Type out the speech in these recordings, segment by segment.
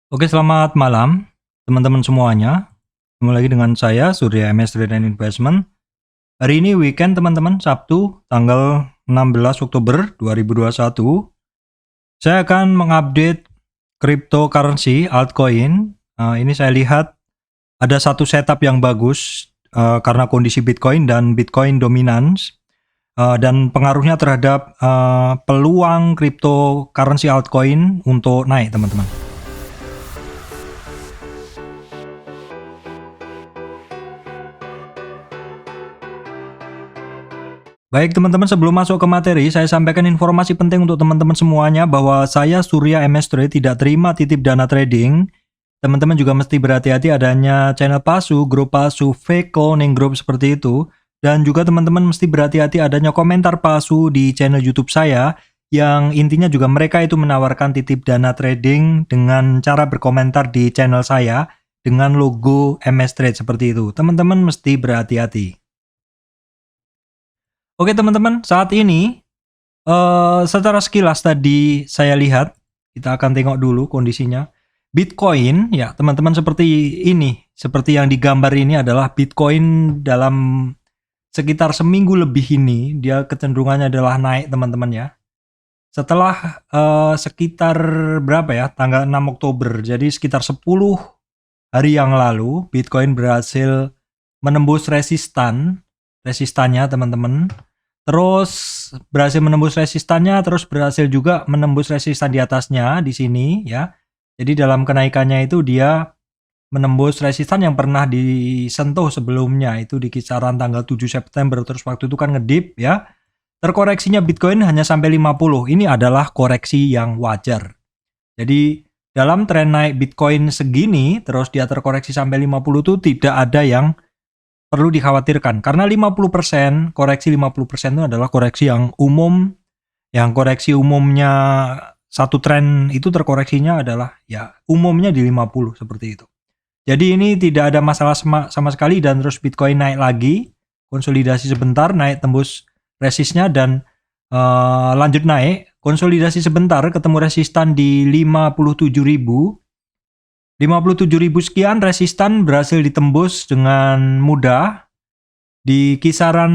Oke, selamat malam teman-teman semuanya. Ketemu lagi dengan saya Surya MS Trade and Investment. Hari ini weekend teman-teman, Sabtu tanggal 16 Oktober 2021. Saya akan mengupdate cryptocurrency altcoin. Ini saya lihat ada satu setup yang bagus karena kondisi Bitcoin dan Bitcoin dominance dan pengaruhnya terhadap peluang cryptocurrency altcoin untuk naik teman-teman. Baik teman-teman, sebelum masuk ke materi, saya sampaikan informasi penting untuk teman-teman semuanya bahwa saya Surya MS Trade tidak terima titip dana trading. Teman-teman juga mesti berhati-hati adanya channel palsu, grup palsu, fake cloning group seperti itu. Dan juga teman-teman mesti berhati-hati adanya komentar palsu di channel YouTube saya yang intinya juga mereka itu menawarkan titip dana trading dengan cara berkomentar di channel saya dengan logo MS Trade seperti itu. Teman-teman mesti berhati-hati. Oke teman-teman, saat ini secara sekilas tadi saya lihat, kita akan tengok dulu kondisinya. Bitcoin, ya teman-teman seperti ini, seperti yang digambar ini adalah Bitcoin dalam sekitar seminggu lebih ini, dia kecenderungannya adalah naik teman-teman ya. Setelah sekitar berapa ya, tanggal 6 Oktober, jadi sekitar 10 hari yang lalu, Bitcoin berhasil menembus resistannya teman-teman. Terus berhasil menembus resistannya, terus berhasil juga menembus resistan di atasnya di sini ya. Jadi dalam kenaikannya itu dia menembus resistan yang pernah disentuh sebelumnya itu di kisaran tanggal 7 September. Terus waktu itu kan ngedip ya. Terkoreksinya Bitcoin hanya sampai 50. Ini adalah koreksi yang wajar. Jadi dalam tren naik Bitcoin segini terus dia terkoreksi sampai 50 itu tidak ada yang perlu dikhawatirkan karena 50%, koreksi 50% itu adalah koreksi yang umum, yang koreksi umumnya satu tren itu terkoreksinya adalah ya umumnya di 50 seperti itu. Jadi ini tidak ada masalah sama sekali dan terus Bitcoin naik lagi, konsolidasi sebentar, naik tembus resistnya dan lanjut naik, konsolidasi sebentar ketemu resistan di 57.000. 57.000 sekian resistan berhasil ditembus dengan mudah. Di kisaran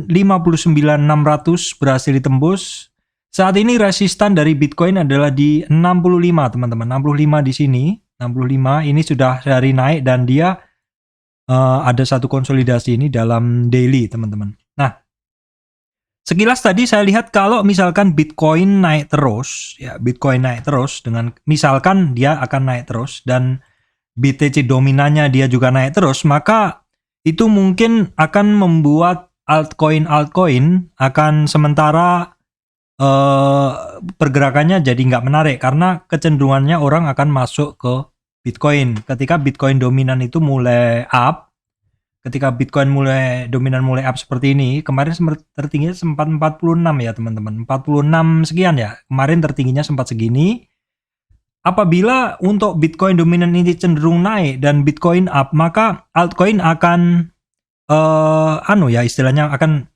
59.600 berhasil ditembus. Saat ini resistan dari Bitcoin adalah di 65 teman-teman. 65 di sini. 65 ini sudah sehari naik dan dia ada satu konsolidasi ini dalam daily teman-teman. Nah, sekilas tadi saya lihat kalau misalkan Bitcoin naik terus, ya Bitcoin naik terus dengan misalkan dia akan naik terus dan BTC dominannya dia juga naik terus, maka itu mungkin akan membuat altcoin akan sementara pergerakannya jadi nggak menarik karena kecenderungannya orang akan masuk ke Bitcoin. Ketika Bitcoin dominan itu mulai up, ketika Bitcoin mulai up seperti ini, kemarin tertingginya sempat 46 ya teman-teman, 46 sekian ya, kemarin tertingginya sempat segini. Apabila untuk Bitcoin dominan ini cenderung naik dan Bitcoin up, maka altcoin akan istilahnya akan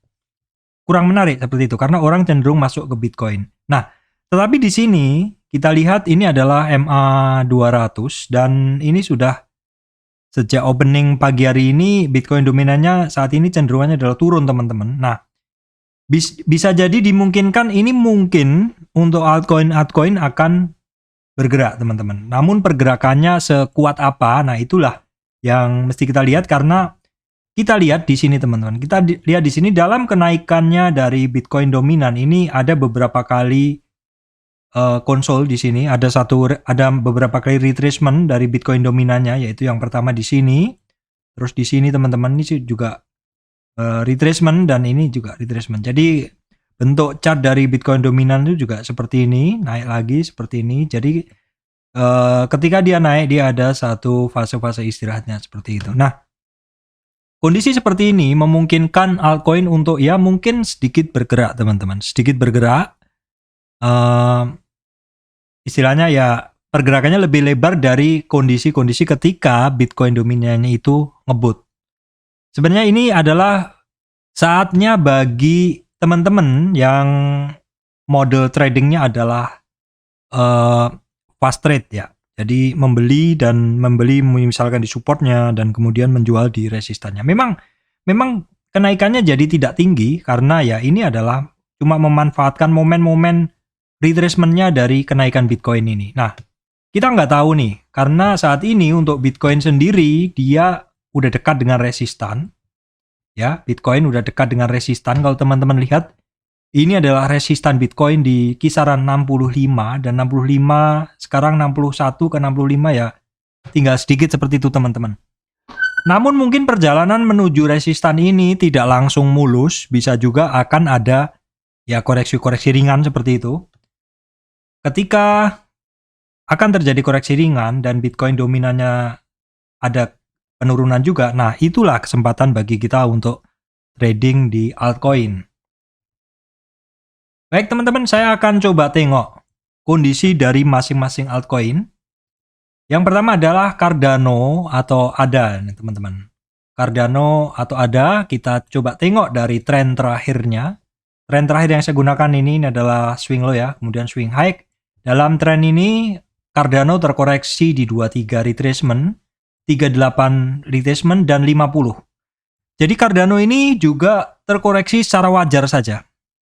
kurang menarik seperti itu karena orang cenderung masuk ke Bitcoin. Nah, tetapi di sini kita lihat ini adalah MA200 dan ini sudah sejak opening pagi hari ini Bitcoin dominannya saat ini cenderungannya adalah turun teman-teman. Nah, bisa jadi dimungkinkan ini mungkin untuk altcoin akan bergerak teman-teman. Namun pergerakannya sekuat apa? Nah, itulah yang mesti kita lihat karena kita lihat di sini teman-teman. Kita lihat di sini dalam kenaikannya dari Bitcoin dominan ini ada beberapa kali konsol di sini, ada beberapa kali retracement dari Bitcoin dominannya, yaitu yang pertama di sini, terus di sini teman-teman ini juga retracement dan ini juga retracement. Jadi bentuk chart dari Bitcoin dominan itu juga seperti ini, naik lagi seperti ini. Jadi ketika dia naik dia ada satu fase-fase istirahatnya seperti itu. Nah, kondisi seperti ini memungkinkan altcoin untuk ya mungkin sedikit bergerak teman-teman, sedikit bergerak. Istilahnya ya pergerakannya lebih lebar dari kondisi-kondisi ketika Bitcoin dominannya itu ngebut. Sebenarnya ini adalah saatnya bagi teman-teman yang model tradingnya adalah fast trade ya. Jadi membeli misalkan di supportnya dan kemudian menjual di resistannya. Memang kenaikannya jadi tidak tinggi karena ya ini adalah cuma memanfaatkan momen-momen retracement-nya dari kenaikan Bitcoin ini. Nah, kita nggak tahu nih, karena saat ini untuk Bitcoin sendiri dia udah dekat dengan resistan. Ya, Bitcoin udah dekat dengan resistan. Kalau teman-teman lihat, ini adalah resistan Bitcoin di kisaran 65 dan 65 sekarang 61 ke 65 ya. Tinggal sedikit seperti itu teman-teman. Namun mungkin perjalanan menuju resistan ini tidak langsung mulus, bisa juga akan ada ya koreksi-koreksi ringan seperti itu. Ketika akan terjadi koreksi ringan dan Bitcoin dominannya ada penurunan juga, nah itulah kesempatan bagi kita untuk trading di altcoin. Baik teman-teman, saya akan coba tengok kondisi dari masing-masing altcoin. Yang pertama adalah Cardano atau ADA nih teman-teman. Cardano atau ADA, kita coba tengok dari tren terakhirnya. Tren terakhir yang saya gunakan ini adalah swing low ya, kemudian swing high. Dalam tren ini Cardano terkoreksi di 23 retracement, 38 retracement dan 50. Jadi Cardano ini juga terkoreksi secara wajar saja,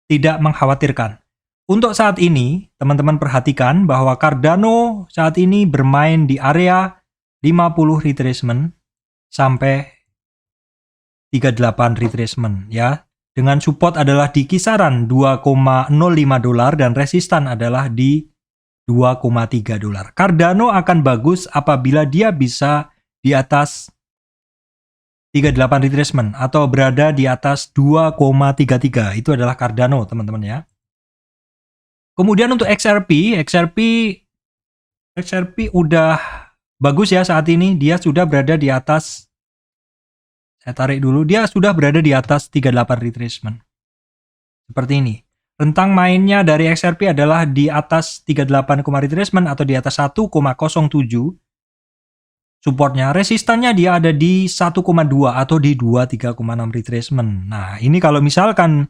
tidak mengkhawatirkan. Untuk saat ini, teman-teman perhatikan bahwa Cardano saat ini bermain di area 50 retracement sampai 38 retracement ya. Dengan support adalah di kisaran 2,05 dolar dan resistan adalah di 2,3 dolar. Cardano akan bagus apabila dia bisa di atas 38 retracement atau berada di atas 2,33. Itu adalah Cardano, teman-teman ya. Kemudian untuk XRP udah bagus ya saat ini. Dia sudah berada di atas, saya tarik dulu, dia sudah berada di atas 38 retracement. Seperti ini. Rentang mainnya dari XRP adalah di atas 38, retracement atau di atas 1,07 supportnya. Resistannya dia ada di 1,2 atau di 23,6 retracement. Nah, ini kalau misalkan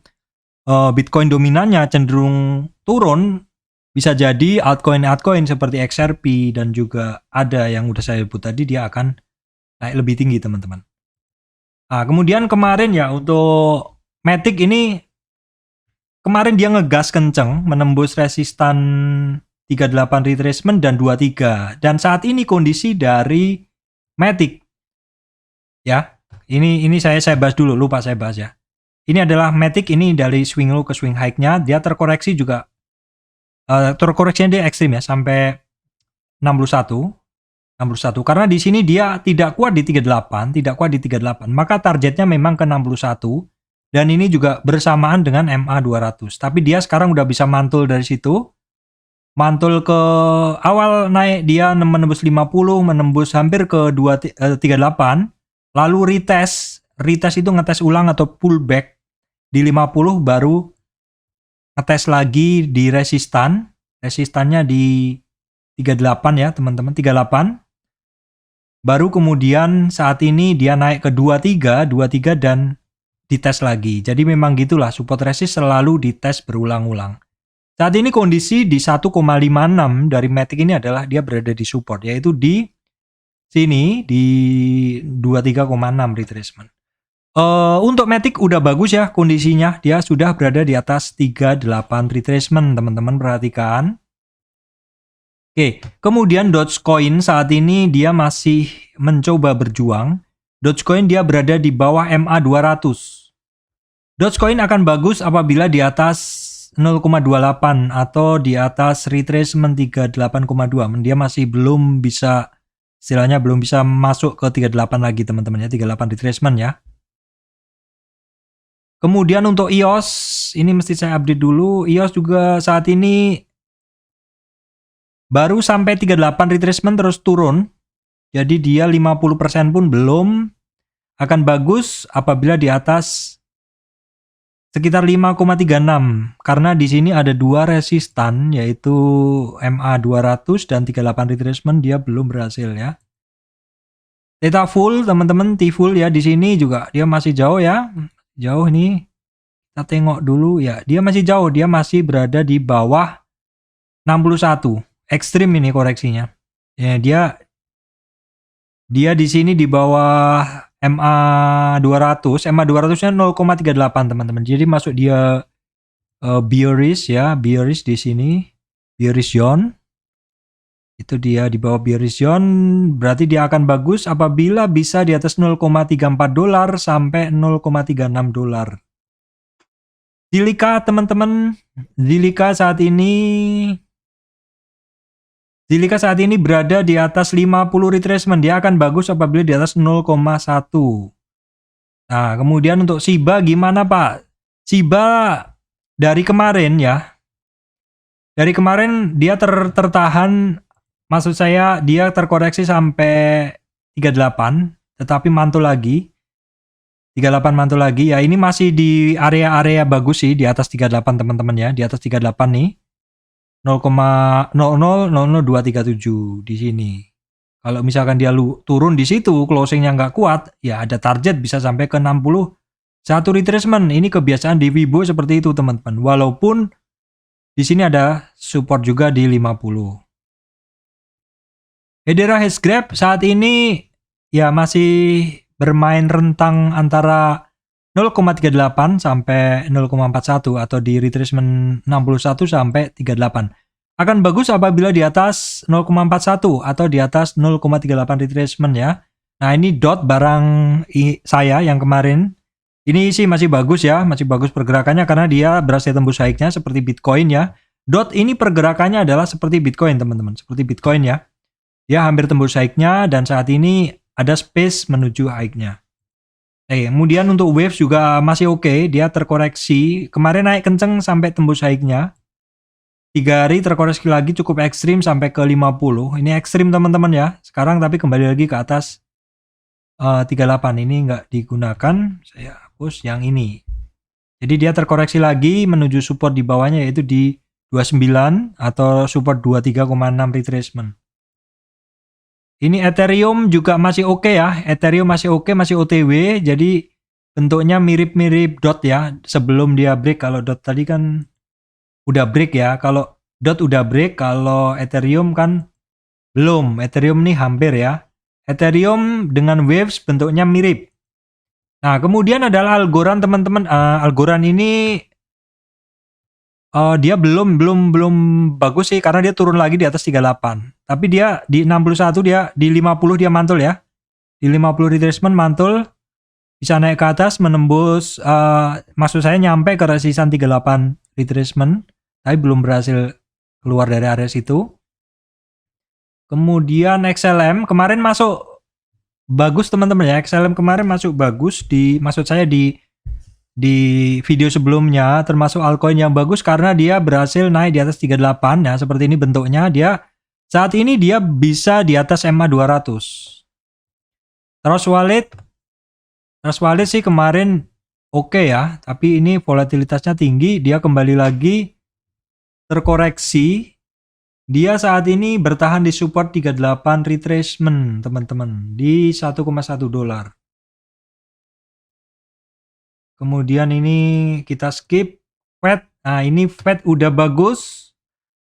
Bitcoin dominannya cenderung turun, bisa jadi altcoin seperti XRP dan juga ada yang udah saya sebut tadi, dia akan naik lebih tinggi teman-teman. Nah, kemudian kemarin ya untuk Matic ini, kemarin dia ngegas kenceng menembus resistan 38 retracement dan 23. Dan saat ini kondisi dari Matic ya, ini saya bahas dulu, lupa saya bahas ya. Ini adalah Matic, ini dari swing low ke swing high-nya, dia terkoreksi juga. Terkoreksinya dia ekstrim ya, sampai 61. Karena di sini dia tidak kuat di 38, maka targetnya memang ke 61. Dan ini juga bersamaan dengan MA200. Tapi dia sekarang udah bisa mantul dari situ. Mantul ke awal naik dia menembus 50, menembus hampir ke 38. Lalu retest itu ngetes ulang atau pullback di 50, baru ngetes lagi di resistannya di 38 ya teman-teman, 38. Baru kemudian saat ini dia naik ke 23 dan dites lagi. Jadi memang gitulah, support resist selalu dites berulang-ulang. Saat ini kondisi di 1,56 dari Matic ini adalah dia berada di support, yaitu di sini di 23,6 retracement. Untuk Matic udah bagus ya kondisinya, dia sudah berada di atas 38 retracement, teman-teman perhatikan. Oke, kemudian Dogecoin saat ini dia masih mencoba berjuang. Dogecoin dia berada di bawah MA200. Dogecoin akan bagus apabila di atas 0,28 atau di atas retracement 38,2. Dia masih belum bisa, istilahnya belum bisa masuk ke 38 lagi teman-teman ya, 38 retracement ya. Kemudian untuk EOS, ini mesti saya update dulu. EOS juga saat ini baru sampai 38 retracement terus turun. Jadi dia 50% pun belum. Akan bagus apabila di atas sekitar 5,36. Karena di sini ada dua resistan, yaitu MA200 dan 38 retracement, dia belum berhasil ya. Theta full teman-teman, T-full ya, di sini juga dia masih jauh ya. Jauh nih, kita tengok dulu ya, dia masih jauh, dia masih berada di bawah 61. Ekstrim ini koreksinya. Ya, dia di sini di bawah MA200. MA200-nya 0,38 teman-teman. Jadi masuk dia bearish ya, bearish di sini. Bearish zone. Itu dia di bawah bearish zone, berarti dia akan bagus apabila bisa di atas 0,34 dolar sampai 0,36 dolar. Zilliqa teman-teman, Zilliqa saat ini berada di atas 50 retracement. Dia akan bagus apabila di atas 0,1. Nah, kemudian untuk Shiba gimana Pak? Shiba dari kemarin ya. Dari kemarin dia tertahan, maksud saya dia terkoreksi sampai 38, tetapi mantul lagi. 38 mantul lagi. Ya ini masih di area-area bagus sih, di atas 38 teman-teman ya. Di atas 38 nih. 0,000237 di sini. Kalau misalkan dia turun di situ, closingnya nggak kuat, ya ada target bisa sampai ke 61 retracement. Ini kebiasaan di Weibo seperti itu teman-teman. Walaupun di sini ada support juga di 50. Hedera Hashgraph saat ini ya masih bermain rentang antara 0,38 sampai 0,41 atau di retracement 61 sampai 38. Akan bagus apabila di atas 0,41 atau di atas 0,38 retracement ya. Nah, ini dot barang saya yang kemarin. Ini sih masih bagus ya, masih bagus pergerakannya karena dia berhasil tembus high-nya seperti Bitcoin ya. Dot ini pergerakannya adalah seperti Bitcoin teman-teman, seperti Bitcoin ya. Dia hampir tembus high-nya dan saat ini ada space menuju high-nya. Kemudian untuk waves juga masih oke, dia terkoreksi. Kemarin naik kenceng sampai tembus high-nya. 3 hari terkoreksi lagi cukup ekstrim sampai ke 50. Ini ekstrim teman-teman ya. Sekarang tapi kembali lagi ke atas 38. Ini nggak digunakan, saya hapus yang ini. Jadi dia terkoreksi lagi menuju support di bawahnya yaitu di 29 atau support 23,6 retracement. Ini Ethereum juga masih oke ya. Ethereum masih oke, masih OTW. Jadi bentuknya mirip-mirip DOT ya. Sebelum dia break, kalau DOT tadi kan udah break ya. Kalau DOT udah break, kalau Ethereum kan belum. Ethereum nih hampir ya. Ethereum dengan waves bentuknya mirip. Nah, kemudian adalah Algorand teman-teman. Algorand ini dia belum bagus sih karena dia turun lagi di atas 38. Tapi dia di 61, dia di 50 dia mantul ya. Di 50 retracement mantul, bisa naik ke atas menembus maksud saya nyampe ke resisan 38 retracement, tapi belum berhasil keluar dari area situ. Kemudian XLM kemarin masuk bagus teman-teman ya. XLM kemarin masuk bagus maksud saya di video sebelumnya, termasuk altcoin yang bagus karena dia berhasil naik di atas 38 ya, seperti ini bentuknya. Dia saat ini dia bisa di atas MA200. Trust Wallet sih kemarin oke ya, tapi ini volatilitasnya tinggi, dia kembali lagi terkoreksi. Dia saat ini bertahan di support 38 retracement teman-teman di 1,1 dolar. Kemudian ini kita skip Fed. Nah, ini Fed udah bagus.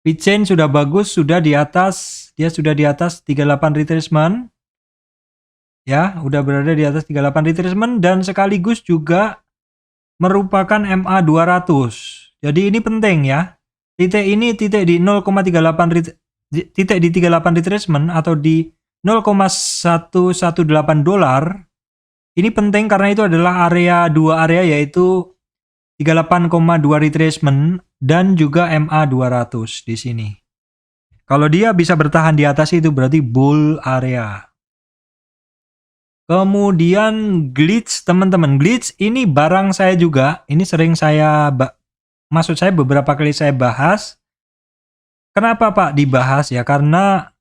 VeChain sudah bagus, sudah di atas, dia sudah di atas 38 retracement. Ya, udah berada di atas 38 retracement dan sekaligus juga merupakan MA200. Jadi ini penting ya. Titik ini titik di 0,38 titik di 38 retracement atau di 0,118 dolar. Ini penting karena itu adalah dua area yaitu 38,2 retracement dan juga MA200 di sini. Kalau dia bisa bertahan di atas itu berarti bull area. Kemudian Glitch teman-teman. Glitch ini barang saya juga. Ini sering maksud saya beberapa kali saya bahas. Kenapa Pak dibahas ya? Karena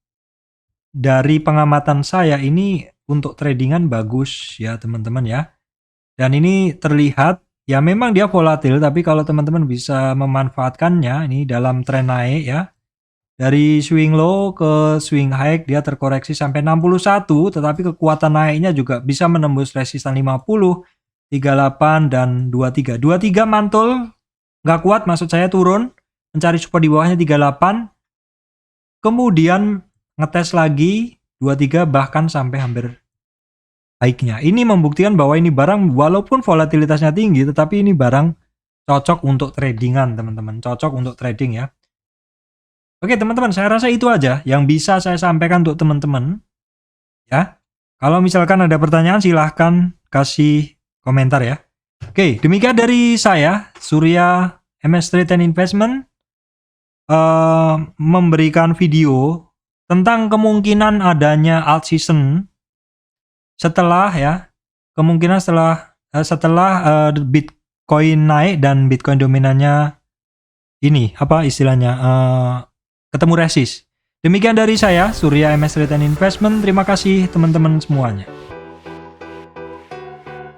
dari pengamatan saya ini untuk tradingan bagus ya teman-teman ya. Dan ini terlihat ya memang dia volatil, tapi kalau teman-teman bisa memanfaatkannya ini dalam tren naik ya. Dari swing low ke swing high dia terkoreksi sampai 61, tetapi kekuatan naiknya juga bisa menembus resistan 50, 38 dan 23. 23 mantul, nggak kuat maksud saya turun, mencari support di bawahnya 38. Kemudian ngetes lagi 23 bahkan sampai hampir baiknya. Ini membuktikan bahwa ini barang walaupun volatilitasnya tinggi, tetapi ini barang cocok untuk tradingan, teman-teman. Cocok untuk trading ya. Oke, teman-teman, saya rasa itu aja yang bisa saya sampaikan untuk teman-teman. Ya, kalau misalkan ada pertanyaan silahkan kasih komentar ya. Oke, demikian dari saya, Surya MS Trade and Investment, memberikan video tentang kemungkinan adanya alt season setelah ya, kemungkinan setelah Bitcoin naik dan Bitcoin dominannya ini apa istilahnya ketemu resist. Demikian dari saya, Surya MS Trade and Investment. Terima kasih teman-teman semuanya.